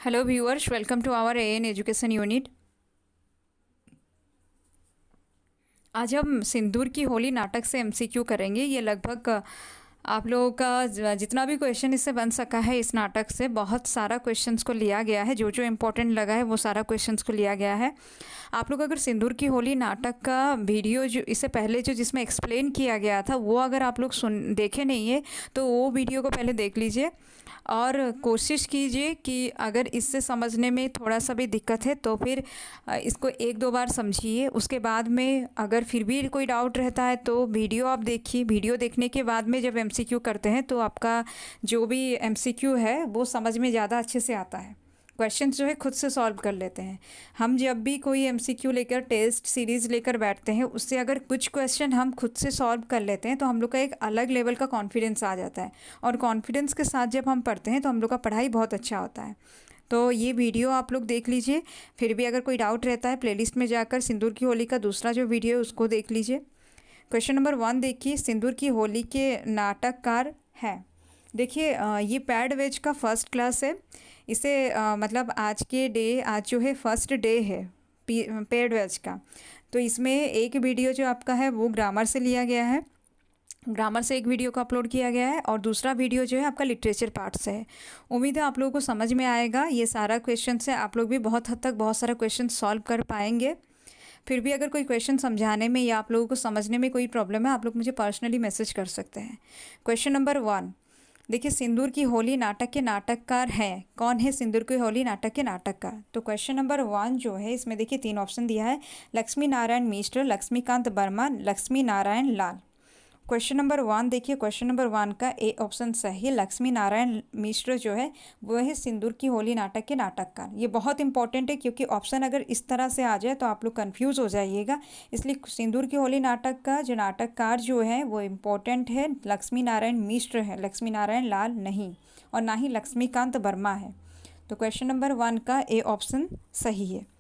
Hello viewers, welcome to our AN education unit. आज हम सिंदूर की होली नाटक से एमसीक्यू करेंगे। ये लगभग आप लोगों का जितना भी क्वेश्चन इससे बन सका है, इस नाटक से बहुत सारा क्वेश्चंस को लिया गया है। जो जो इम्पोर्टेंट लगा है वो सारा क्वेश्चंस को लिया गया है। आप लोग अगर सिंदूर की होली नाटक का वीडियो जो इससे पहले जो जिसमें एक्सप्लेन किया गया था वो अगर आप लोग देखे नहीं है तो वो वीडियो को पहले देख लीजिए और कोशिश कीजिए कि अगर इससे समझने में थोड़ा सा भी दिक्कत है तो फिर इसको एक दो बार समझिए। उसके बाद में अगर फिर भी कोई डाउट रहता है तो वीडियो आप देखिए। वीडियो देखने के बाद में जब एमसीक्यू करते हैं तो आपका जो भी एमसीक्यू है वो समझ में ज़्यादा अच्छे से आता है। क्वेश्चन जो है खुद से सॉल्व कर लेते हैं। हम जब भी कोई एमसीक्यू लेकर टेस्ट सीरीज़ लेकर बैठते हैं, उससे अगर कुछ क्वेश्चन हम खुद से सॉल्व कर लेते हैं तो हम लोग का एक अलग लेवल का कॉन्फिडेंस आ जाता है। और कॉन्फिडेंस के साथ जब हम पढ़ते हैं तो हम लोग का पढ़ाई बहुत अच्छा होता है। तो ये वीडियो आप लोग देख लीजिए। फिर भी अगर कोई डाउट रहता है, प्लेलिस्ट में जाकर सिंदूर की होली का दूसरा जो वीडियो है उसको देख लीजिए। क्वेश्चन नंबर 1 देखिए, सिंदूर की होली के नाटककार हैं। देखिए ये पैड वेज का फर्स्ट क्लास है। इसे मतलब आज जो है फर्स्ट डे है पैड वेज का। तो इसमें एक वीडियो जो आपका है वो ग्रामर से लिया गया है। ग्रामर से एक वीडियो को अपलोड किया गया है और दूसरा वीडियो जो है आपका लिटरेचर पार्ट से है। उम्मीद है आप लोगों को समझ में आएगा। ये सारा क्वेश्चन से आप लोग भी बहुत हद तक बहुत सारा क्वेश्चन सॉल्व कर पाएंगे। फिर भी अगर कोई क्वेश्चन समझाने में या आप लोगों को समझने में कोई प्रॉब्लम है, आप लोग मुझे पर्सनली मैसेज कर सकते हैं। क्वेश्चन नंबर 1 देखिए, सिंदूर की होली नाटक के नाटककार हैं। कौन है सिंदूर की होली नाटक के नाटककार? तो क्वेश्चन नंबर 1 जो है इसमें देखिए 3 ऑप्शन दिया है। लक्ष्मी नारायण मिश्र, लक्ष्मीकांत वर्मा, लक्ष्मी नारायण लाल। क्वेश्चन नंबर 1 देखिए, क्वेश्चन नंबर 1 का ए ऑप्शन सही है। लक्ष्मी नारायण मिश्र जो है वो है सिंदूर की होली नाटक के नाटककार। ये बहुत इंपॉर्टेंट है क्योंकि ऑप्शन अगर इस तरह से आ जाए तो आप लोग कंफ्यूज हो जाइएगा। इसलिए सिंदूर की होली नाटक का जो नाटककार जो है वो इम्पोर्टेंट है। लक्ष्मी नारायण मिश्र है, लक्ष्मी नारायण लाल नहीं, और ना ही लक्ष्मीकांत वर्मा है। तो क्वेश्चन नंबर 1 का ए ऑप्शन सही है।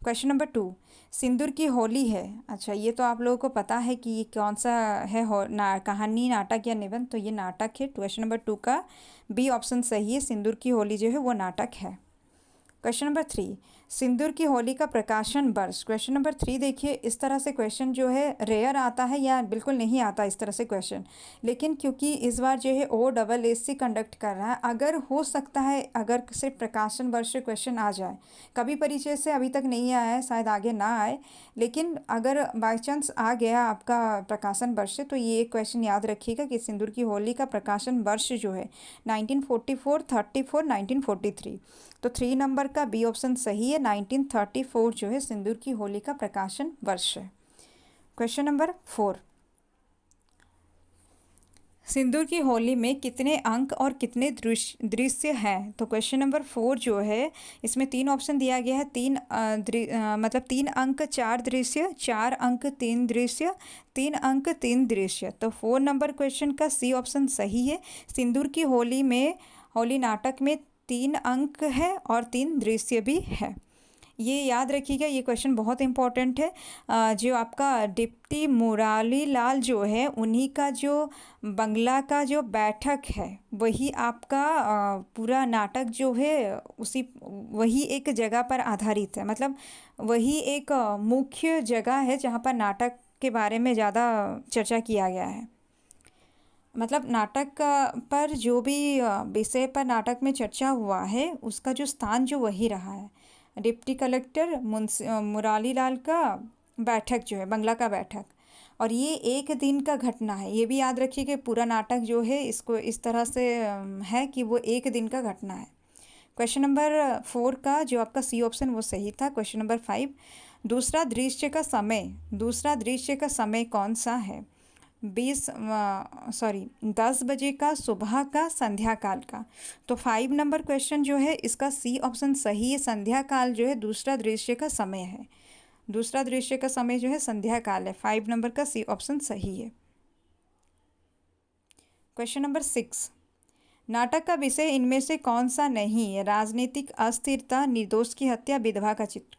क्वेश्चन नंबर 2, सिंदूर की होली है। अच्छा, ये तो आप लोगों को पता है कि ये कौन सा है कहानी, नाटक या निबंध। तो ये नाटक है। क्वेश्चन नंबर 2 का बी ऑप्शन सही है। सिंदूर की होली जो है वो नाटक है। क्वेश्चन नंबर 3, सिंदूर की होली का प्रकाशन वर्ष। क्वेश्चन नंबर 3 देखिए, इस तरह से क्वेश्चन जो है रेयर आता है या बिल्कुल नहीं आता इस तरह से क्वेश्चन। लेकिन क्योंकि इस बार जो है OSSC कंडक्ट कर रहा है, अगर हो सकता है अगर सिर्फ प्रकाशन वर्ष से क्वेश्चन आ जाए। कभी परिचय से अभी तक नहीं आया है, शायद आगे ना आए, लेकिन अगर बाई चांस आ गया आपका प्रकाशन वर्ष से तो ये एक क्वेश्चन याद रखिएगा कि सिंदूर की होली का प्रकाशन वर्ष जो है 1944, 34, 1943। तो 3 नंबर का बी ऑप्शन सही है। 1934 जो है सिंदूर की होली का प्रकाशन वर्ष है। क्वेश्चन नंबर 4, सिंदूर की होली में कितने अंक और कितने दृश्य हैं? तो क्वेश्चन नंबर 4 जो है इसमें 3 ऑप्शन दिया गया है। मतलब 3 अंक 4 दृश्य, 4 अंक 3 दृश्य, 3 अंक 3 दृश्य। तो 4 नंबर क्वेश्चन का सी ऑप्शन सही है। सिंदूर की होली में, होली नाटक में 3 अंक है और 3 दृश्य भी है। ये याद रखिएगा, ये क्वेश्चन बहुत इंपॉर्टेंट है। जो आपका डिप्टी मुरारी लाल जो है उन्हीं का जो बंगला का जो बैठक है वही आपका पूरा नाटक जो है उसी वही एक जगह पर आधारित है। मतलब वही एक मुख्य जगह है जहाँ पर नाटक के बारे में ज़्यादा चर्चा किया गया है। मतलब नाटक पर जो भी विषय पर नाटक में चर्चा हुआ है उसका जो स्थान जो वही रहा है। डिप्टी कलेक्टर मुरारी लाल का बैठक जो है, बंगला का बैठक। और ये एक दिन का घटना है, ये भी याद रखिए कि पूरा नाटक जो है इसको इस तरह से है कि वो एक दिन का घटना है। क्वेश्चन नंबर 4 का जो आपका सी ऑप्शन वो सही था। क्वेश्चन नंबर 5, दूसरा दृश्य का समय कौन सा है? 10 बजे का, सुबह का, संध्या काल का। तो 5 नंबर क्वेश्चन जो है इसका सी ऑप्शन सही है। संध्या काल जो है दूसरा दृश्य का समय है। दूसरा दृश्य का समय जो है संध्या काल है। 5 नंबर का सी ऑप्शन सही है। क्वेश्चन नंबर 6, नाटक का विषय इनमें से कौन सा नहीं है? राजनीतिक अस्थिरता, निर्दोष की हत्या, विधवा का चित्र।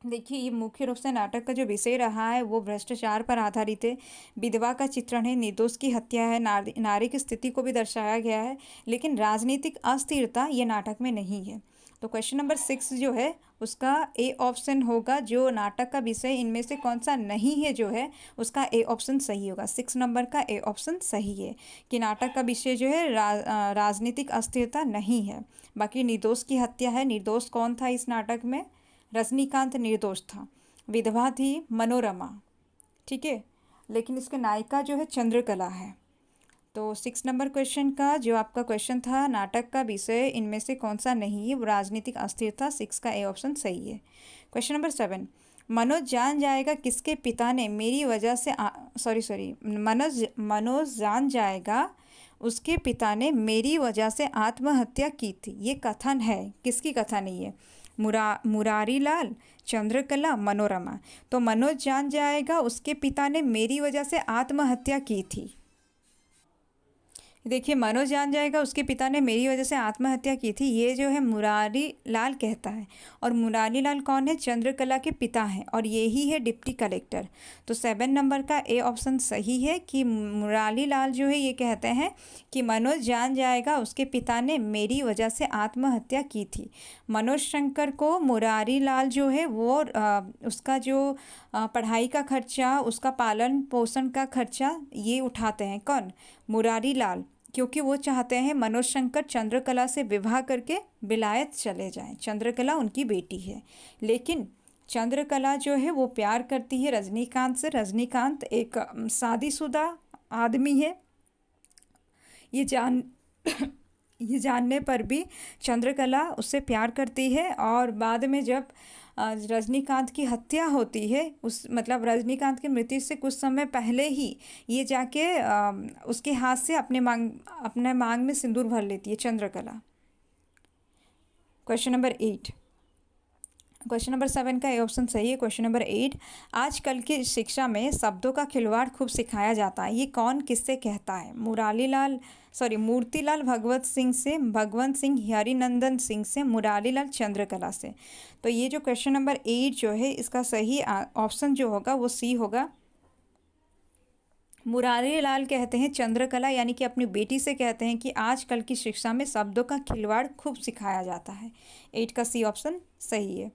देखिए, ये मुख्य रूप से नाटक का जो विषय रहा है वो भ्रष्टाचार पर आधारित है, विधवा का चित्रण है, निर्दोष की हत्या है, नारी की स्थिति को भी दर्शाया गया है। लेकिन राजनीतिक अस्थिरता ये नाटक में नहीं है। तो क्वेश्चन नंबर 6 जो है उसका ए ऑप्शन होगा, जो नाटक का विषय इनमें से कौन सा नहीं है जो है उसका ए ऑप्शन सही होगा। 6 नंबर का ए ऑप्शन सही है कि नाटक का विषय जो है राजनीतिक अस्थिरता नहीं है। बाकी निर्दोष की हत्या है। निर्दोष कौन था इस नाटक में? रजनीकांत निर्दोष था। विधवा थी मनोरमा, ठीक है, लेकिन इसके नायिका जो है चंद्रकला है। तो 6 नंबर क्वेश्चन का जो आपका क्वेश्चन था, नाटक का विषय इनमें से कौन सा नहीं है, वो राजनीतिक अस्थिरता, 6 का ए ऑप्शन सही है। क्वेश्चन नंबर 7, मनोज जान जाएगा किसके पिता ने मेरी वजह से मनोज जान जाएगा उसके पिता ने मेरी वजह से आत्महत्या की थी। ये कथन है, किसकी कथन है ये? मुरारी लाल, चंद्रकला, मनोरमा। तो मनोज जान जाएगा उसके पिता ने मेरी वजह से आत्महत्या की थी। देखिए, मनोज जान जाएगा उसके पिता ने मेरी वजह से आत्महत्या की थी, ये जो है मुरारी लाल कहता है। और मुरारी लाल कौन है? चंद्रकला के पिता हैं, और यही है डिप्टी कलेक्टर। तो 7 नंबर का ए ऑप्शन सही है कि मुरारी लाल जो है ये कहते हैं कि मनोज जान जाएगा उसके पिता ने मेरी वजह से आत्महत्या की थी। मनोज शंकर को मुरारी लाल जो है वो उसका जो पढ़ाई का खर्चा, उसका पालन पोषण का खर्चा ये उठाते हैं। कौन? मुरारी लाल, क्योंकि वो चाहते हैं मनोज शंकर चंद्रकला से विवाह करके विलायत चले जाएं। चंद्रकला उनकी बेटी है, लेकिन चंद्रकला जो है वो प्यार करती है रजनीकांत से। रजनीकांत एक शादीशुदा आदमी है। ये जान ये जानने पर भी चंद्रकला उससे प्यार करती है, और बाद में जब रजनीकांत की हत्या होती है, रजनीकांत की मृत्यु से कुछ समय पहले ही ये जाके उसके हाथ से अपने मांग में सिंदूर भर लेती है Chandrakala. Question number 8, question number 7 का ए ऑप्शन सही है। क्वेश्चन नंबर 8, आजकल की शिक्षा में शब्दों का खिलवाड़ खूब सिखाया जाता है, ये कौन किससे कहता है? मूर्तिलाल भगवत सिंह से, भगवंत सिंह हरिनंदन सिंह से, मुरारीलाल चंद्रकला से। तो ये जो क्वेश्चन नंबर 8 जो है इसका सही ऑप्शन जो होगा वो सी होगा। मुरारी लाल कहते हैं चंद्रकला यानी कि अपनी बेटी से कहते हैं कि आजकल की शिक्षा में शब्दों का खिलवाड़ खूब सिखाया जाता है। 8 का सी ऑप्शन सही है।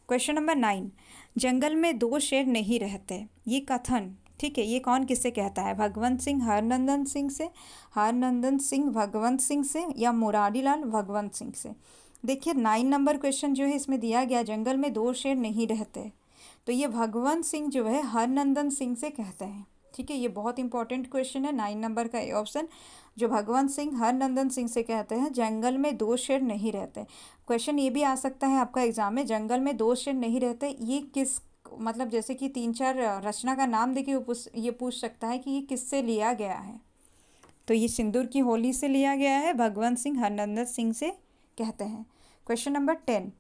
क्वेश्चन नंबर 9, जंगल में 2 शेर नहीं रहते, ये कथन, ठीक है, ये कौन किससे कहता है? भगवंत सिंह हरनंदन सिंह से, हरनंदन सिंह भगवंत सिंह से, या मुरारी लाल भगवंत सिंह से? देखिए 9 नंबर क्वेश्चन जो है इसमें दिया गया जंगल में 2 शेर नहीं रहते, तो ये भगवंत सिंह जो है हरनंदन सिंह से कहते हैं, ठीक है। ये बहुत इंपॉर्टेंट क्वेश्चन है। 9 नंबर का ऑप्शन जो भगवंत सिंह हरनंदन सिंह से कहते हैं जंगल में 2 शेर नहीं रहते। क्वेश्चन ये भी आ सकता है आपका एग्जाम में, जंगल में 2 शेर नहीं रहते, ये किस जैसे कि 3-4 रचना का नाम देके ये पूछ सकता है कि ये किससे लिया गया है। तो ये सिंदूर की होली से लिया गया है, भगवंत सिंह हरनंदन सिंह से कहते हैं। क्वेश्चन नंबर 10,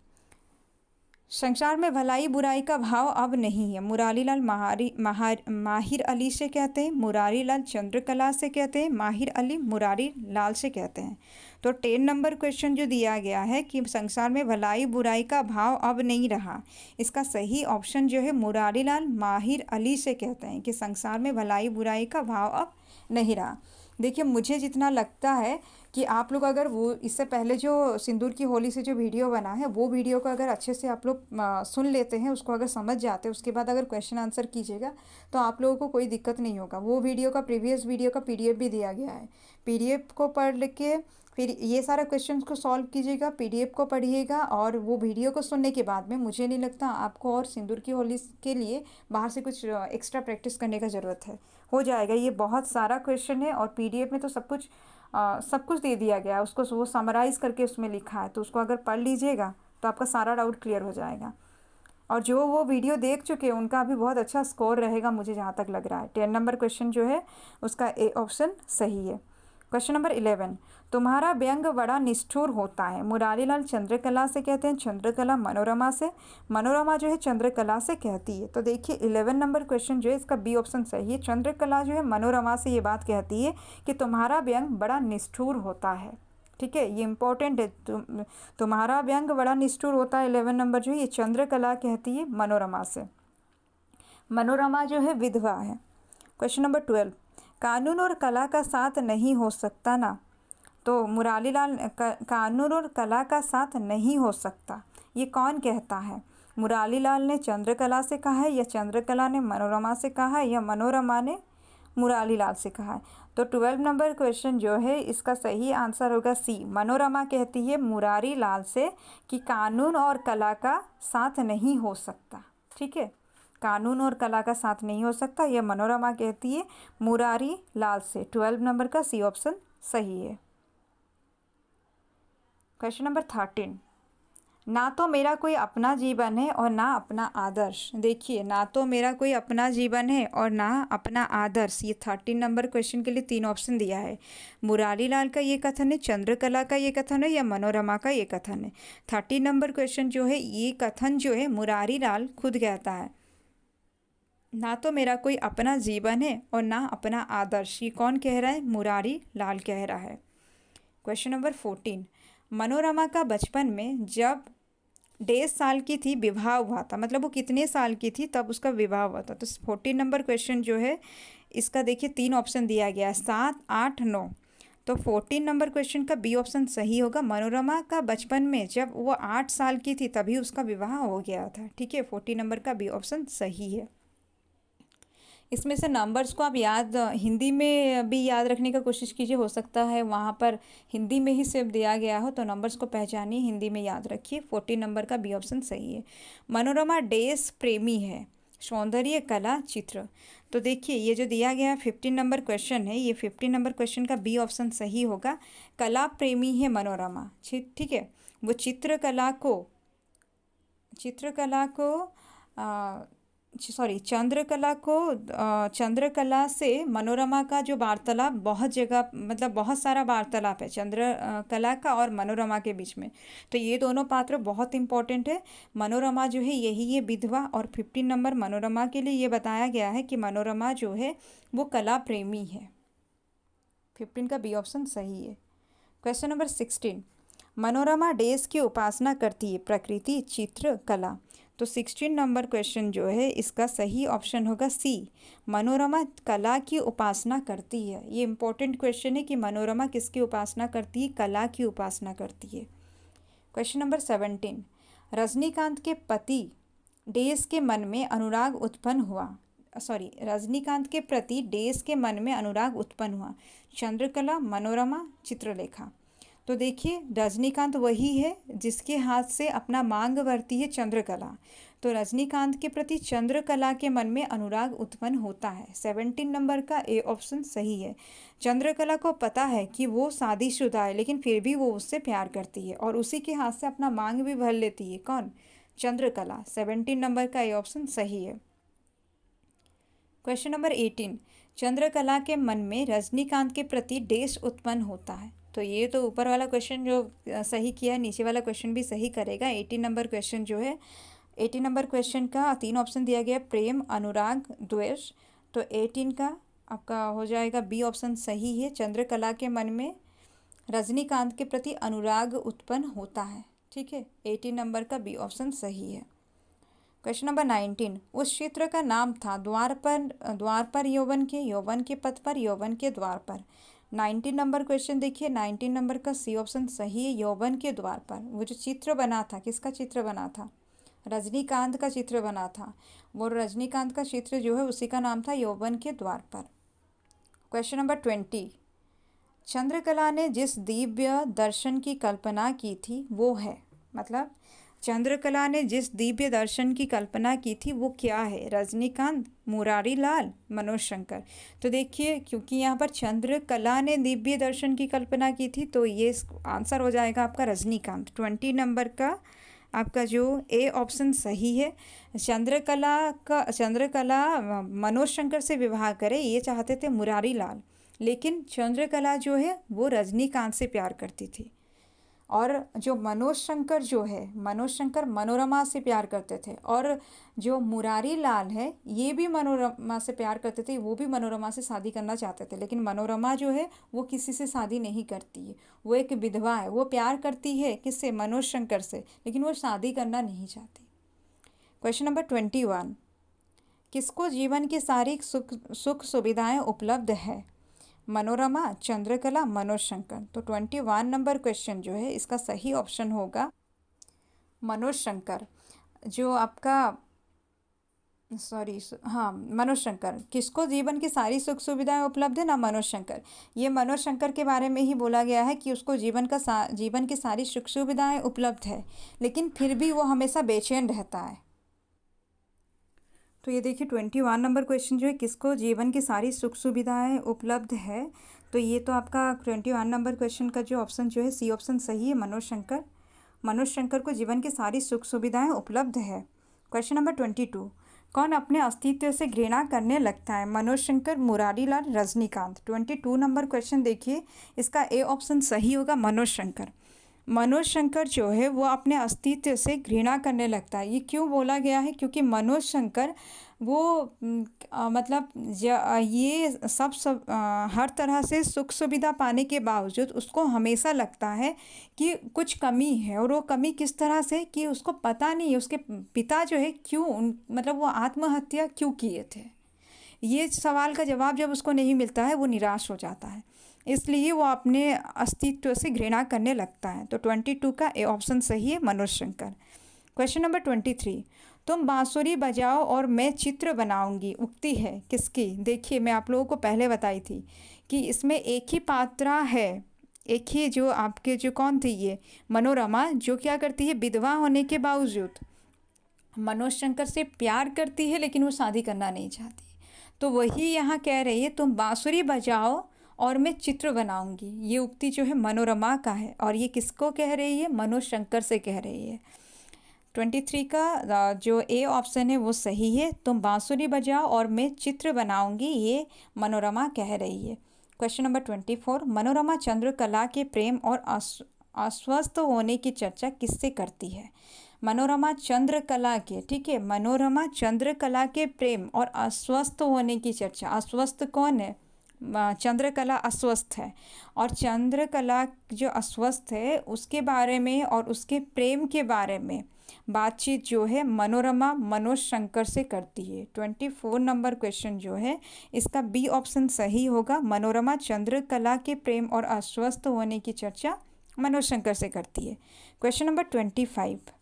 संसार में भलाई बुराई का भाव अब नहीं है, मुरारी लाल माहिर अली से कहते हैं, मुरारी लाल चंद्रकला से कहते हैं, माहिर अली मुरारी लाल से कहते हैं। तो 10 नंबर क्वेश्चन जो दिया गया है कि संसार में भलाई बुराई का भाव अब नहीं रहा, इसका सही ऑप्शन जो है मुरारी लाल माहिर अली से कहते हैं कि संसार में भलाई बुराई का भाव अब नहीं रहा। देखिए, मुझे जितना लगता है कि आप लोग अगर वो इससे पहले जो सिंदूर की होली से जो वीडियो बना है वो वीडियो को अगर अच्छे से आप लोग सुन लेते हैं, उसको अगर समझ जाते हैं, उसके बाद अगर क्वेश्चन आंसर कीजिएगा तो आप लोगों को कोई दिक्कत नहीं होगा। वो वीडियो का प्रीवियस वीडियो का PDF भी दिया गया है, PDF को पढ़ के फिर ये सारा क्वेश्चन को सॉल्व कीजिएगा, PDF को पढ़िएगा, और वो वीडियो को सुनने के बाद में मुझे नहीं लगता आपको और सिंदूर की होली के लिए बाहर से कुछ एक्स्ट्रा प्रैक्टिस करने का ज़रूरत है, हो जाएगा। ये बहुत सारा क्वेश्चन है और PDF में तो सब कुछ दे दिया गया है, उसको वो समराइज़ करके उसमें लिखा है, तो उसको अगर पढ़ लीजिएगा तो आपका सारा डाउट क्लियर हो जाएगा। और जो वो वीडियो देख चुके हैं उनका भी बहुत अच्छा स्कोर रहेगा, मुझे जहाँ तक लग रहा है। 10 नंबर क्वेश्चन जो है उसका ए ऑप्शन सही है। क्वेश्चन नंबर 11, तुम्हारा व्यंग बड़ा निष्ठुर होता है, मुरारी लाल चंद्रकला से कहते हैं, चंद्रकला मनोरमा से, मनोरमा जो है चंद्रकला से कहती है। तो देखिए 11 नंबर क्वेश्चन जो है इसका बी ऑप्शन सही है। चंद्रकला जो है मनोरमा से ये बात कहती है कि तुम्हारा व्यंग बड़ा निष्ठुर होता है, ठीक है, ये इंपॉर्टेंट है। तुम्हारा व्यंग बड़ा निष्ठुर होता है 11 नंबर जो है ये चंद्रकला कहती है मनोरमा से। मनोरमा जो है विधवा है। क्वेश्चन नंबर 12, कानून और कला का साथ नहीं हो सकता ना, तो मुरारीलाल कानून और कला का साथ नहीं हो सकता, ये कौन कहता है? मुरारीलाल ने चंद्रकला से कहा है, या चंद्रकला ने मनोरमा से कहा है, या मनोरमा ने मुरारीलाल से कहा है? तो 12 नंबर क्वेश्चन जो है इसका सही आंसर होगा सी। मनोरमा कहती है मुरारीलाल से कि कानून और कला का साथ नहीं हो सकता। ठीक है, कानून और कला का साथ नहीं हो सकता, यह मनोरमा कहती है मुरारीलाल से। 12 नंबर का सी ऑप्शन सही है। क्वेश्चन नंबर 13, ना तो मेरा कोई अपना जीवन है और ना अपना आदर्श। देखिए, ना तो मेरा कोई अपना जीवन है और ना अपना आदर्श, ये 13 नंबर क्वेश्चन के लिए 3 ऑप्शन दिया है। मुरारीलाल का ये कथन है, चंद्रकला का ये कथन है, या मनोरमा का ये कथन है? 13 नंबर क्वेश्चन जो है ये कथन जो है मुरारीलाल खुद कहता है, ना तो मेरा कोई अपना जीवन है और ना अपना आदर्श। ये कौन कह रहा है? मुरारीलाल कह रहा है। क्वेश्चन नंबर 14, मनोरमा का बचपन में जब 1.5 साल की थी विवाह हुआ था, मतलब वो कितने साल की थी तब उसका विवाह हुआ था? तो 14 नंबर क्वेश्चन जो है इसका देखिए 3 ऑप्शन दिया गया है, 7, 8, 9। तो 14 नंबर क्वेश्चन का बी ऑप्शन सही होगा। मनोरमा का बचपन में जब वो 8 साल की थी तभी उसका विवाह हो गया था। ठीक है, 14 नंबर का बी ऑप्शन सही है। इसमें से नंबर्स को आप याद हिंदी में भी याद रखने का कोशिश कीजिए, हो सकता है वहाँ पर हिंदी में ही सिर्फ दिया गया हो, तो नंबर्स को पहचानिए, हिंदी में याद रखिए। 14 नंबर का बी ऑप्शन सही है। मनोरमा देश प्रेमी है, सौंदर्य कला चित्र। तो देखिए ये जो दिया गया 15 नंबर क्वेश्चन है, ये 15 नंबर क्वेश्चन का बी ऑप्शन सही होगा। कला प्रेमी है मनोरमा, ठीक है, वो चंद्रकला से मनोरमा का जो वार्तालाप बहुत जगह, मतलब बहुत सारा वार्तालाप है चंद्रकला का और मनोरमा के बीच में। तो ये दोनों पात्र बहुत इंपॉर्टेंट है। मनोरमा जो है यही है विधवा, और 15 नंबर मनोरमा के लिए ये बताया गया है कि मनोरमा जो है वो कला प्रेमी है। 15 का बी ऑप्शन सही है। क्वेश्चन नंबर 16, मनोरमा देश की उपासना करती है, प्रकृति, चित्र, कला। तो 16 नंबर क्वेश्चन जो है इसका सही ऑप्शन होगा सी, मनोरमा कला की उपासना करती है। ये इंपॉर्टेंट क्वेश्चन है कि मनोरमा किसकी उपासना करती है? कला की उपासना करती है। क्वेश्चन नंबर 17, रजनीकांत के पति देश के मन में अनुराग उत्पन्न हुआ, रजनीकांत के प्रति देश के मन में अनुराग उत्पन्न हुआ, चंद्रकला, मनोरमा, चित्रलेखा। तो देखिए रजनीकांत वही है जिसके हाथ से अपना मांग भरती है चंद्रकला, तो रजनीकांत के प्रति चंद्रकला के मन में अनुराग उत्पन्न होता है। 17 नंबर का ए ऑप्शन सही है। चंद्रकला को पता है कि वो शादीशुदा है, लेकिन फिर भी वो उससे प्यार करती है और उसी के हाथ से अपना मांग भी भर लेती है। कौन? चंद्रकला। 17 नंबर का ए ऑप्शन सही है। क्वेश्चन नंबर 18, चंद्रकला के मन में रजनीकांत के प्रति देश उत्पन्न होता है। तो ये तो ऊपर वाला क्वेश्चन जो सही किया है, नीचे वाला क्वेश्चन भी सही करेगा। 18 नंबर क्वेश्चन जो है, 18 नंबर क्वेश्चन का 3 ऑप्शन दिया गया, प्रेम, अनुराग, द्वेष। तो 18 का आपका हो जाएगा बी ऑप्शन सही है। चंद्रकला के मन में रजनीकांत के प्रति अनुराग उत्पन्न होता है। ठीक है, 18 नंबर का बी ऑप्शन सही है। क्वेश्चन नंबर 19, उस क्षेत्र का नाम था द्वार पर यौवन के पथ पर, यौवन के द्वार पर। 19 नंबर क्वेश्चन देखिए, 19 नंबर का सी ऑप्शन सही है, यौवन के द्वार पर। वो जो चित्र बना था, किसका चित्र बना था? रजनीकांत का चित्र बना था। वो रजनीकांत का चित्र जो है उसी का नाम था यौवन के द्वार पर। क्वेश्चन नंबर 20, चंद्रकला ने जिस दिव्य दर्शन की कल्पना की थी वो है, मतलब चंद्रकला ने जिस दिव्य दर्शन की कल्पना की थी वो क्या है? रजनीकांत, मुरारीलाल, मनोज शंकर। तो देखिए क्योंकि यहाँ पर चंद्रकला ने दिव्य दर्शन की कल्पना की थी तो ये आंसर हो जाएगा आपका रजनीकांत। 20 नंबर का आपका जो ए ऑप्शन सही है। चंद्रकला मनोज शंकर से विवाह करे ये चाहते थे मुरारीलाल, लेकिन चंद्रकला जो है वो रजनीकांत से प्यार करती थी। और जो मनोज शंकर मनोरमा से प्यार करते थे, और जो मुरारीलाल है ये भी मनोरमा से प्यार करते थे, वो भी मनोरमा से शादी करना चाहते थे, लेकिन मनोरमा जो है वो किसी से शादी नहीं करती है, वो एक विधवा है। वो प्यार करती है किससे? मनोज शंकर से, लेकिन वो शादी करना नहीं चाहती। क्वेश्चन नंबर 21, किसको जीवन की सारी सुख सुविधाएं उपलब्ध है? मनोरमा, चंद्रकला, मनोज शंकर। तो 21 नंबर क्वेश्चन जो है इसका सही ऑप्शन होगा मनोज शंकर। जो आपका सॉरी हाँ, मनोज शंकर। किसको जीवन की सारी सुख सुविधाएं उपलब्ध है ना, मनोज शंकर। ये मनोज शंकर के बारे में ही बोला गया है कि उसको जीवन की सारी सुख सुविधाएं उपलब्ध है, लेकिन फिर भी वो हमेशा बेचैन रहता है। तो ये देखिए 21 नंबर क्वेश्चन जो है, किसको जीवन की सारी सुख सुविधाएं उपलब्ध है। तो ये तो आपका 21 नंबर क्वेश्चन का जो ऑप्शन जो है सी ऑप्शन सही है, मनोज शंकर। मनोज शंकर को जीवन की सारी सुख सुविधाएं उपलब्ध है। क्वेश्चन नंबर 22, कौन अपने अस्तित्व से घृणा करने लगता है। मनोज शंकर, मुरारीलाल, रजनीकांत। 22 नंबर क्वेश्चन देखिए, इसका ए ऑप्शन सही होगा, मनोज शंकर। मनोज शंकर जो है वो अपने अस्तित्व से घृणा करने लगता है। ये क्यों बोला गया है, क्योंकि मनोज शंकर वो मतलब ये हर तरह से सुख सुविधा पाने के बावजूद उसको हमेशा लगता है कि कुछ कमी है। और वो कमी किस तरह से, कि उसको पता नहीं है उसके पिता जो है क्यों मतलब वो आत्महत्या क्यों किए थे। ये सवाल का जवाब जब उसको नहीं मिलता है वो निराश हो जाता है, इसलिए वो अपने अस्तित्व से घृणा करने लगता है। तो 22 का ए ऑप्शन सही है, मनोज शंकर। क्वेश्चन नंबर 23, तुम बांसुरी बजाओ और मैं चित्र बनाऊंगी, उक्ति है किसकी। देखिए मैं आप लोगों को पहले बताई थी कि इसमें एक ही पात्रा है, एक ही जो आपके जो कौन थी ये मनोरमा, जो क्या करती है विधवा होने के बावजूद मनोज शंकर से प्यार करती है, लेकिन वो शादी करना नहीं चाहती। तो वही यहाँ कह रही है, तुम बांसुरी बजाओ और मैं चित्र बनाऊंगी। ये उक्ति जो है मनोरमा का है, और ये किसको कह रही है, मनोज शंकर से कह रही है। 23 का जो ए ऑप्शन है वो सही है, तुम बांसुरी बजाओ और मैं चित्र बनाऊंगी, ये मनोरमा कह रही है। क्वेश्चन नंबर 24, मनोरमा चंद्रकला के प्रेम और अस्वस्थ होने की चर्चा किससे करती है। मनोरमा चंद्रकला के, ठीक है, मनोरमा चंद्रकला के प्रेम और अस्वस्थ होने की चर्चा। अस्वस्थ कौन है, चंद्रकला अस्वस्थ है, और चंद्रकला जो अस्वस्थ है उसके बारे में और उसके प्रेम के बारे में बातचीत जो है मनोरमा मनोज शंकर से करती है। 24 नंबर क्वेश्चन जो है इसका बी ऑप्शन सही होगा, मनोरमा चंद्रकला के प्रेम और अस्वस्थ होने की चर्चा मनोज शंकर से करती है। क्वेश्चन नंबर 25,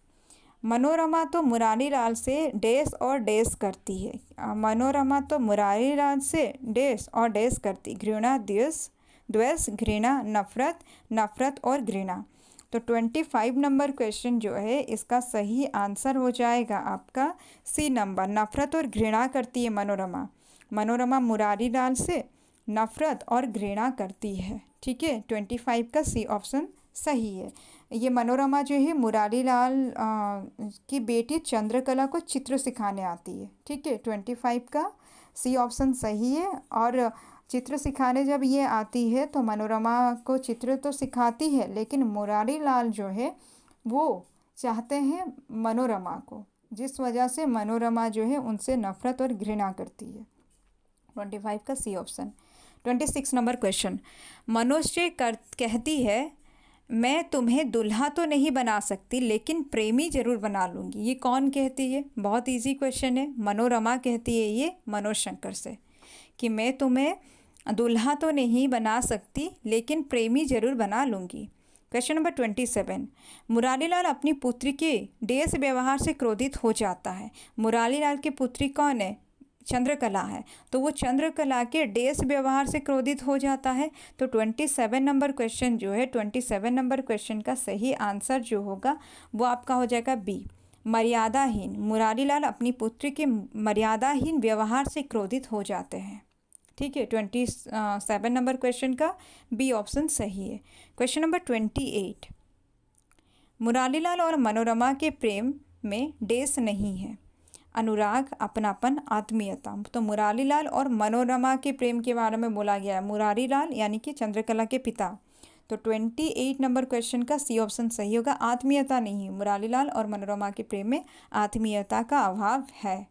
मनोरमा तो मुरारीलाल से डैश और डैश करती है। मनोरमा तो मुरारीलाल से डैश और डैश करती, घृणा, द्वेष, द्वेष, घृणा, नफरत, नफरत और घृणा। तो 25 नंबर क्वेश्चन जो है इसका सही आंसर हो जाएगा आपका सी नंबर, नफरत और घृणा करती है मनोरमा। मनोरमा मुरारीलाल से नफरत और घृणा करती है, ठीक है। 25 का सी ऑप्शन सही है। ये मनोरमा जो है मुरारीलाल की बेटी चंद्रकला को चित्र सिखाने आती है, ठीक है। 25 का सी ऑप्शन सही है। और चित्र सिखाने जब ये आती है तो मनोरमा को चित्र तो सिखाती है, लेकिन मुरारीलाल जो है वो चाहते हैं मनोरमा को, जिस वजह से मनोरमा जो है उनसे नफरत और घृणा करती है। 25 का सी ऑप्शन। 26 नंबर क्वेश्चन, मनुष्य कहती है मैं तुम्हें दुल्हा तो नहीं बना सकती लेकिन प्रेमी जरूर बना लूँगी। ये कौन कहती है, बहुत इजी क्वेश्चन है। मनोरमा कहती है ये मनोज शंकर से कि मैं तुम्हें दुल्हा तो नहीं बना सकती लेकिन प्रेमी जरूर बना लूँगी। क्वेश्चन नंबर 27, मुरारीलाल अपनी पुत्री के डैश व्यवहार से क्रोधित हो जाता है। मुरारीलाल की पुत्री कौन है, चंद्रकला है, तो वो चंद्रकला के डैश व्यवहार से क्रोधित हो जाता है। तो 27 नंबर क्वेश्चन जो है 27 नंबर क्वेश्चन का सही आंसर जो होगा वो आपका हो जाएगा बी, मर्यादाहीन। मुरारीलाल अपनी पुत्री के मर्यादाहीन व्यवहार से क्रोधित हो जाते हैं, ठीक है। 27 नंबर क्वेश्चन का बी ऑप्शन सही है। क्वेश्चन नंबर 28, मुरारीलाल और मनोरमा के प्रेम में डैश नहीं है, अनुराग, अपनापन, आत्मीयता। तो मुरारीलाल और मनोरमा के प्रेम के बारे में बोला गया है, मुरारीलाल यानी कि चंद्रकला के पिता। तो 28 नंबर क्वेश्चन का सी ऑप्शन सही होगा, आत्मीयता नहीं, मुरारीलाल और मनोरमा के प्रेम में आत्मीयता का अभाव है।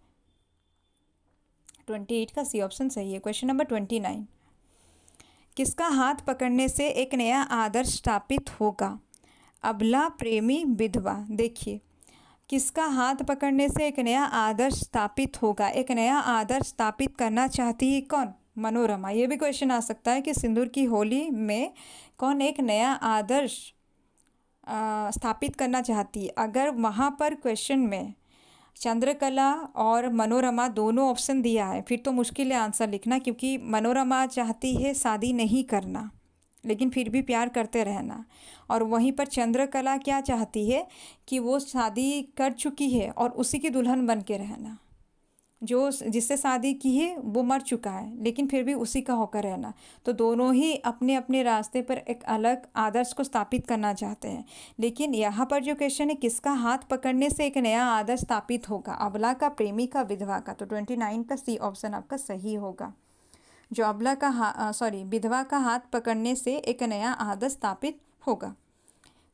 28 का सी ऑप्शन सही है। क्वेश्चन नंबर 29, किसका हाथ पकड़ने से एक नया आदर्श स्थापित होगा। अबला, प्रेमी, विधवा। देखिए किसका हाथ पकड़ने से एक नया आदर्श स्थापित होगा, एक नया आदर्श स्थापित करना चाहती है कौन, मनोरमा। ये भी क्वेश्चन आ सकता है कि सिंदूर की होली में कौन एक नया आदर्श स्थापित करना चाहती है। अगर वहाँ पर क्वेश्चन में चंद्रकला और मनोरमा दोनों ऑप्शन दिया है फिर तो मुश्किल है आंसर लिखना, क्योंकि मनोरमा चाहती है शादी नहीं करना लेकिन फिर भी प्यार करते रहना, और वहीं पर चंद्रकला क्या चाहती है कि वो शादी कर चुकी है और उसी की दुल्हन बन के रहना। जो जिससे शादी की है वो मर चुका है लेकिन फिर भी उसी का होकर रहना। तो दोनों ही अपने अपने रास्ते पर एक अलग आदर्श को स्थापित करना चाहते हैं। लेकिन यहाँ पर जो क्वेश्चन है किसका हाथ पकड़ने से एक नया आदर्श स्थापित होगा, अबला का, प्रेमी का, विधवा का। तो 29 का सी ऑप्शन आपका सही होगा। जो अबला का विधवा का हाथ पकड़ने से एक नया आदर्श स्थापित होगा।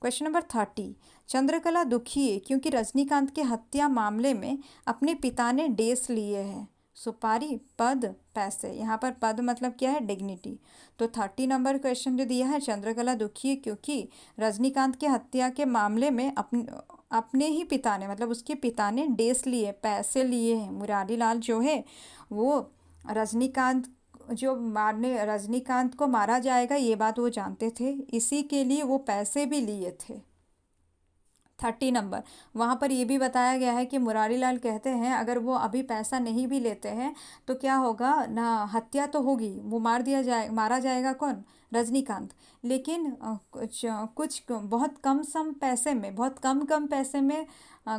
क्वेश्चन नंबर 30, चंद्रकला दुखी है क्योंकि रजनीकांत के हत्या मामले में अपने पिता ने डेस लिए हैं, सुपारी, पद, पैसे। यहाँ पर पद मतलब क्या है, डिग्निटी। तो 30 नंबर क्वेश्चन जो दिया है, चंद्रकला दुखी है क्योंकि रजनीकांत के हत्या के मामले में अपने ही पिता ने मतलब उसके पिता ने डेस लिए, पैसे लिए हैं। मुरारी लाल जो है वो रजनीकांत को मारा जाएगा ये बात वो जानते थे, इसी के लिए वो पैसे भी लिए थे। 30 नंबर, वहाँ पर ये भी बताया गया है कि मुरारी लाल कहते हैं अगर वो अभी पैसा नहीं भी लेते हैं तो क्या होगा ना, हत्या तो होगी, वो मारा जाएगा कौन, रजनीकांत। लेकिन कुछ बहुत कम पैसे में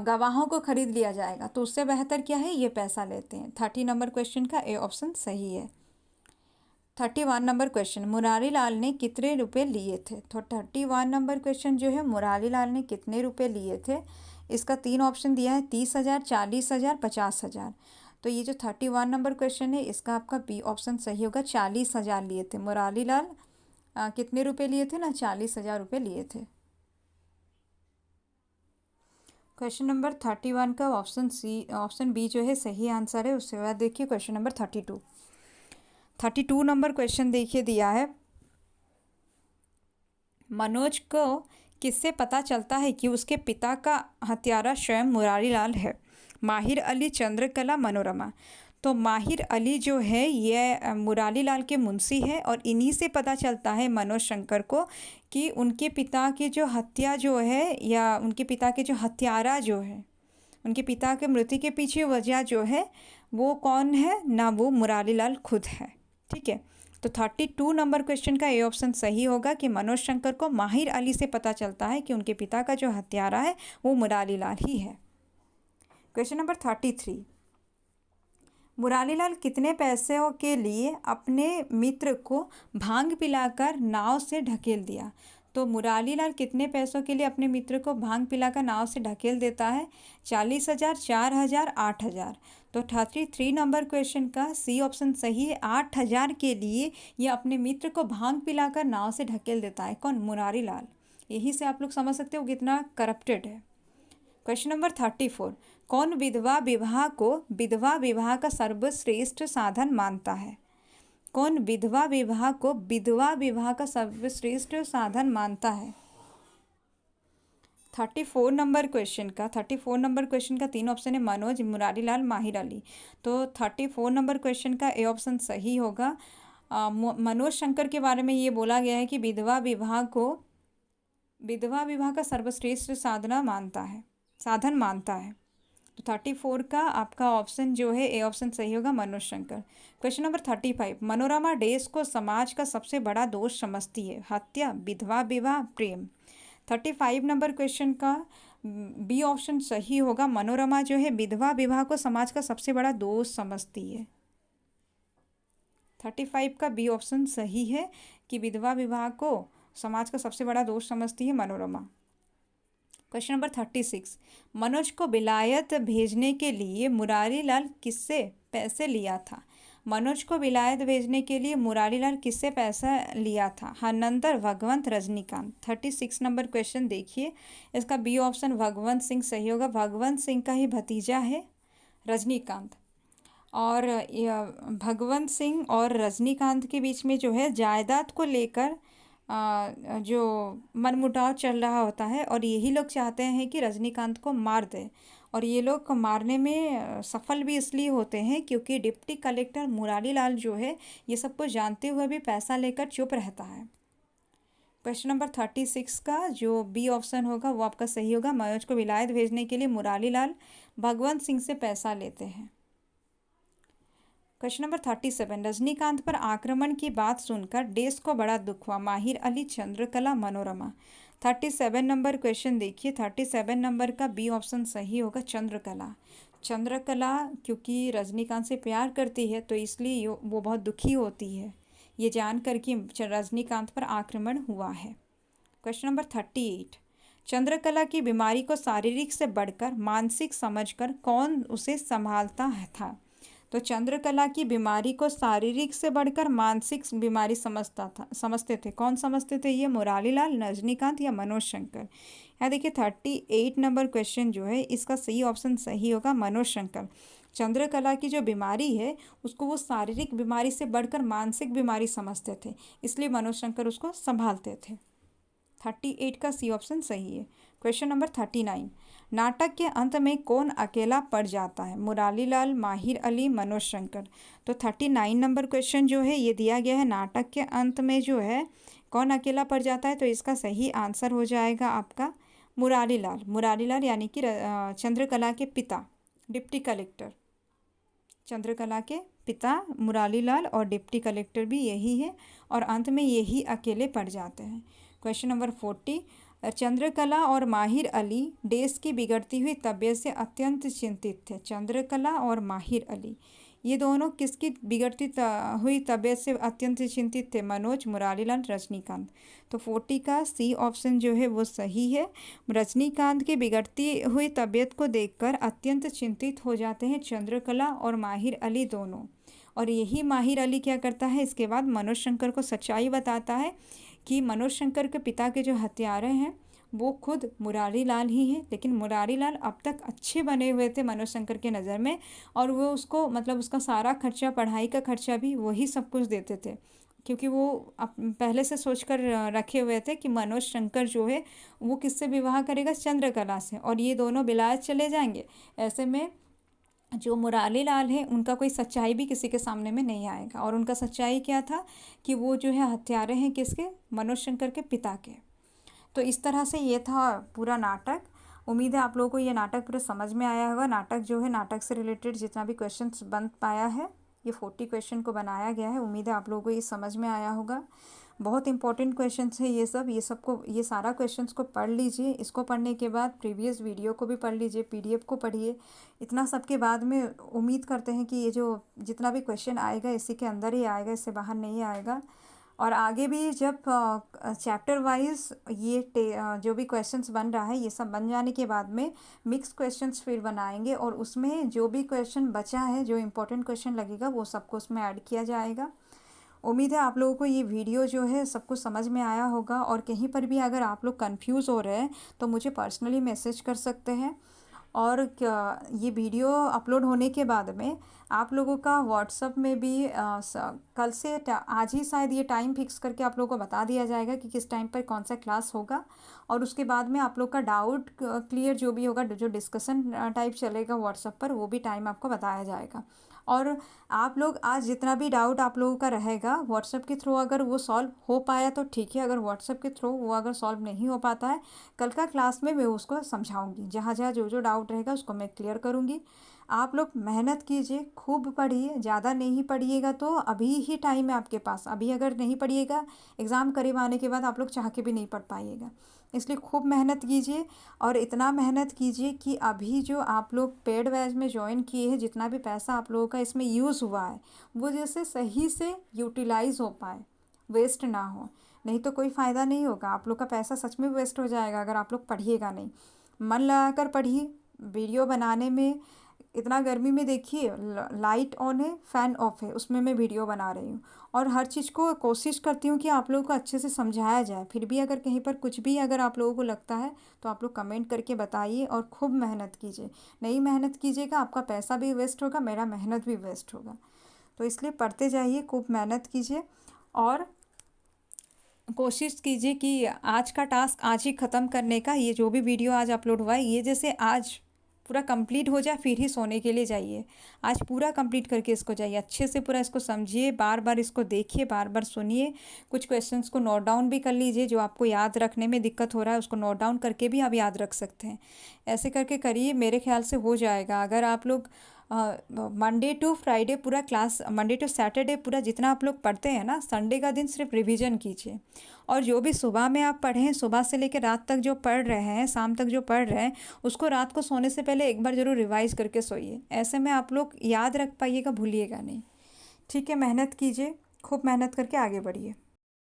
गवाहों को खरीद लिया जाएगा, तो उससे बेहतर क्या है, ये पैसा लेते हैं। 30 नंबर क्वेश्चन का ए ऑप्शन सही है। 31 नंबर क्वेश्चन, मुरारी लाल ने कितने रुपए लिए थे। तो 31 नंबर क्वेश्चन जो है, मुरारी लाल ने कितने रुपए लिए थे, इसका 3 ऑप्शन दिया है, 30,000, 40,000, 50,000। तो ये जो 31 नंबर क्वेश्चन है इसका आपका बी ऑप्शन सही होगा, 40,000 लिए थे मुरारी लाल। कितने रुपए लिए थे ना, 40,000 रुपये लिए थे। क्वेश्चन नंबर 31 का ऑप्शन बी जो है सही आंसर है। उसके बाद देखिए क्वेश्चन नंबर 32 नंबर क्वेश्चन देखिए दिया है, मनोज को किससे पता चलता है कि उसके पिता का हत्यारा स्वयं मुरारी लाल है। माहिर अली, चंद्रकला, मनोरमा। तो माहिर अली जो है ये मुरारी लाल के मुंशी है और इन्हीं से पता चलता है मनोज शंकर को कि उनके पिता की जो हत्या जो है या उनके पिता के जो हत्यारा जो है, उनके पिता के मृत्यु के पीछे वजह जो है वो कौन है ना, वो मुरारी लाल खुद है। ठीक है, तो 32 नंबर क्वेश्चन का ए ऑप्शन सही होगा कि मनोज शंकर को माहिर अली से पता चलता है कि उनके पिता का जो हत्यारा है वो मुरारी लाल ही है। क्वेश्चन नंबर 33, मुरारी लाल कितने पैसों के लिए अपने मित्र को भांग पिलाकर नाव से ढकेल दिया। तो मुरारी लाल कितने पैसों के लिए अपने मित्र को भांग पिलाकर नाव से ढकेल देता है, 40,000, 4,000, 8,000। तो 33 नंबर क्वेश्चन का सी ऑप्शन सही है, 8,000 के लिए यह अपने मित्र को भांग पिलाकर नाव से ढकेल देता है। कौन, मुरारी लाल। यही से आप लोग समझ सकते हो कितना करप्टेड है। क्वेश्चन नंबर 34, कौन विधवा विवाह का सर्वश्रेष्ठ साधन मानता है। कौन विधवा विवाह का सर्वश्रेष्ठ साधन मानता है। 34 नंबर क्वेश्चन का 3 ऑप्शन है, मनोज, मुरारी लाल, माहिर अली। तो 34 नंबर क्वेश्चन का ए ऑप्शन सही होगा। मनोज शंकर के बारे में ये बोला गया है कि विधवा विवाह का सर्वश्रेष्ठ साधन मानता है। तो 34 का आपका ऑप्शन जो है ए ऑप्शन सही होगा, मनोज शंकर। क्वेश्चन नंबर 35, मनोरमा डेस को समाज का सबसे बड़ा दोष समझती है। हत्या, विधवा विवाह, प्रेम। 35 नंबर क्वेश्चन का बी ऑप्शन सही होगा, मनोरमा जो है विधवा विवाह को समाज का सबसे बड़ा दोष समझती है। 35 का बी ऑप्शन सही है कि विधवा विवाह को समाज का सबसे बड़ा दोष समझती है मनोरमा। क्वेश्चन नंबर 36, मनोज को विलायत भेजने के लिए मुरारी लाल किससे पैसे लिया था। मनोज को विलायत भेजने के लिए मुरारी लाल किससे पैसा लिया था। हरनंदर, भगवंत, रजनीकांत। 36 नंबर क्वेश्चन देखिए, इसका बी ऑप्शन भगवंत सिंह सही होगा। भगवंत सिंह का ही भतीजा है रजनीकांत, और भगवंत सिंह और रजनीकांत के बीच में जो है जायदाद को लेकर जो मनमुटाव चल रहा होता है और यही लोग चाहते हैं कि रजनीकांत को मार दे। और ये लोग मारने में सफल भी इसलिए होते हैं क्योंकि डिप्टी कलेक्टर मुरारी लाल जो है ये सब कुछ जानते हुए भी पैसा लेकर चुप रहता है। क्वेश्चन नंबर 36 का जो बी ऑप्शन होगा वो आपका सही होगा। मनोज को विलायत भेजने के लिए मुरारी लाल भगवंत सिंह से पैसा लेते हैं। क्वेश्चन नंबर 37, रजनीकांत पर आक्रमण की बात सुनकर देश को बड़ा दुख हुआ। माहिर अली, चंद्रकला, मनोरमा। 37 नंबर क्वेश्चन देखिए। 37 नंबर का बी ऑप्शन सही होगा, चंद्रकला। चंद्रकला क्योंकि रजनीकांत से प्यार करती है तो इसलिए वो बहुत दुखी होती है ये जानकर कि रजनीकांत पर आक्रमण हुआ है। क्वेश्चन नंबर 38, चंद्रकला की बीमारी को शारीरिक से बढ़कर मानसिक समझकर कौन उसे संभालता था। तो चंद्रकला की बीमारी को शारीरिक से बढ़कर मानसिक बीमारी समझते थे। कौन समझते थे ये? मुरारी लाल, रजनीकांत या मनोज शंकर। यहाँ देखिए 38 नंबर क्वेश्चन जो है इसका सही ऑप्शन सही होगा, मनोज शंकर। चंद्रकला की जो बीमारी है उसको वो शारीरिक बीमारी से बढ़कर मानसिक बीमारी समझते थे, इसलिए मनोज शंकर उसको संभालते थे। 38 का सी ऑप्शन सही है। क्वेश्चन नंबर 39, नाटक के अंत में कौन अकेला पड़ जाता है? मुरारी लाल, माहिर अली, मनोज शंकर। तो 39 नंबर क्वेश्चन जो है ये दिया गया है, नाटक के अंत में जो है कौन अकेला पड़ जाता है, तो इसका सही आंसर हो जाएगा आपका मुरारी लाल। मुरारी लाल यानी कि चंद्रकला के पिता, डिप्टी कलेक्टर। चंद्रकला के पिता मुरारी लाल और डिप्टी कलेक्टर भी यही है और अंत में यही अकेले पड़ जाते हैं। क्वेश्चन नंबर 40, चंद्रकला और माहिर अली देश की बिगड़ती हुई तबीयत से अत्यंत चिंतित थे। चंद्रकला और माहिर अली ये दोनों किसकी बिगड़ती हुई तबीयत से अत्यंत चिंतित थे? मनोज, मुरारी लाल, रजनीकांत। तो 40 का सी ऑप्शन जो है वो सही है। रजनीकांत की बिगड़ती हुई तबीयत को देखकर अत्यंत चिंतित हो जाते हैं चंद्रकला और माहिर अली दोनों। और यही माहिर अली क्या करता है, इसके बाद मनोज शंकर को सच्चाई बताता है कि मनोज शंकर के पिता के जो हत्यारे हैं वो खुद मुरारी लाल ही हैं। लेकिन मुरारी लाल अब तक अच्छे बने हुए थे मनोज शंकर के नज़र में और वो उसको मतलब उसका सारा खर्चा, पढ़ाई का खर्चा भी वही सब कुछ देते थे, क्योंकि वो पहले से सोच कर रखे हुए थे कि मनोज शंकर जो है वो किससे विवाह करेगा? चंद्रकला से, और ये दोनों विलायत चले जाएंगे। ऐसे में जो मुरारी लाल है उनका कोई सच्चाई भी किसी के सामने में नहीं आएगा। और उनका सच्चाई क्या था कि वो जो है हत्यारे हैं किसके? मनोज शंकर के पिता के। तो इस तरह से ये था पूरा नाटक। उम्मीद है आप लोगों को ये नाटक पूरा समझ में आया होगा। नाटक जो है, नाटक से रिलेटेड जितना भी क्वेश्चंस बन पाया है, ये 40 क्वेश्चन को बनाया गया है। उम्मीद है आप लोगों को ये समझ में आया होगा। बहुत इंपॉर्टेंट क्वेश्चंस है ये सब। ये सारा क्वेश्चंस को पढ़ लीजिए। इसको पढ़ने के बाद प्रीवियस वीडियो को भी पढ़ लीजिए, पीडीएफ को पढ़िए। इतना सब के बाद में उम्मीद करते हैं कि ये जो जितना भी क्वेश्चन आएगा इसी के अंदर ही आएगा, इससे बाहर नहीं आएगा। और आगे भी जब चैप्टर वाइज ये जो भी क्वेश्चंस बन रहा है ये सब बन जाने के बाद में मिक्स क्वेश्चंस फिर बनाएंगे और उसमें जो भी क्वेश्चन बचा है, जो इम्पोर्टेंट क्वेश्चन लगेगा वो सबको उसमें ऐड किया जाएगा। उम्मीद है आप लोगों को ये वीडियो जो है सब कुछ समझ में आया होगा। और कहीं पर भी अगर आप लोग कंफ्यूज हो रहे हैं तो मुझे पर्सनली मैसेज कर सकते हैं। और ये वीडियो अपलोड होने के बाद में आप लोगों का व्हाट्सअप में भी कल से आज ही शायद ये टाइम फिक्स करके आप लोगों को बता दिया जाएगा कि किस टाइम पर कौन सा क्लास होगा। और उसके बाद में आप लोग का डाउट क्लियर जो भी होगा, जो डिस्कशन टाइप चलेगा व्हाट्सअप पर, वो भी टाइम आपको बताया जाएगा। और आप लोग आज जितना भी डाउट आप लोगों का रहेगा व्हाट्सएप के थ्रू अगर वो सॉल्व हो पाया तो ठीक है, अगर व्हाट्सएप के थ्रू वो अगर सॉल्व नहीं हो पाता है, कल का क्लास में मैं उसको समझाऊंगी। जहाँ जहाँ जो जो डाउट रहेगा उसको मैं क्लियर करूँगी। आप लोग मेहनत कीजिए, खूब पढ़िए। ज़्यादा नहीं पढ़िएगा तो अभी ही टाइम है आपके पास। अभी अगर नहीं पढ़िएगा, एग्ज़ाम करीब आने के बाद आप लोग चाह के भी नहीं पढ़ पाइएगा। इसलिए खूब मेहनत कीजिए और इतना मेहनत कीजिए कि अभी जो आप लोग पेड बैच में ज्वाइन किए हैं, जितना भी पैसा आप लोगों का इसमें यूज़ हुआ है वो जैसे सही से यूटिलाइज़ हो पाए, वेस्ट ना हो। नहीं तो कोई फ़ायदा नहीं होगा, आप लोग का पैसा सच में वेस्ट हो जाएगा अगर आप लोग पढ़िएगा नहीं। मन लगा कर पढ़िए। वीडियो बनाने में इतना गर्मी में देखिए, लाइट ऑन है, फ़ैन ऑफ है, उसमें मैं वीडियो बना रही हूँ और हर चीज़ को कोशिश करती हूँ कि आप लोगों को अच्छे से समझाया जाए। फिर भी अगर कहीं पर कुछ भी अगर आप लोगों को लगता है तो आप लोग कमेंट करके बताइए और खूब मेहनत कीजिए। नहीं मेहनत कीजिएगा आपका पैसा भी वेस्ट होगा, मेरा मेहनत भी वेस्ट होगा। तो इसलिए पढ़ते जाइए, खूब मेहनत कीजिए। और कोशिश कीजिए कि आज का टास्क आज ही ख़त्म करने का। ये जो भी वीडियो आज अपलोड हुआ है ये जैसे आज पूरा कंप्लीट हो जाए फिर ही सोने के लिए जाइए। आज पूरा कंप्लीट करके इसको जाइए, अच्छे से पूरा इसको समझिए, बार बार इसको देखिए, बार बार सुनिए। कुछ क्वेश्चंस को नोट डाउन भी कर लीजिए, जो आपको याद रखने में दिक्कत हो रहा है उसको नोट डाउन करके भी आप याद रख सकते हैं। ऐसे करके करिए, मेरे ख्याल से हो जाएगा। अगर आप लोग मंडे टू फ्राइडे पूरा क्लास, मंडे टू सैटरडे पूरा जितना आप लोग पढ़ते हैं ना, संडे का दिन सिर्फ रिवीजन कीजिए। और जो भी सुबह में आप पढ़ें, सुबह से लेकर रात तक जो पढ़ रहे हैं, शाम तक जो पढ़ रहे हैं, उसको रात को सोने से पहले एक बार ज़रूर रिवाइज़ करके सोइए। ऐसे में आप लोग याद रख पाइएगा, भूलिएगा नहीं। ठीक है, मेहनत कीजिए, खूब मेहनत करके आगे बढ़िए।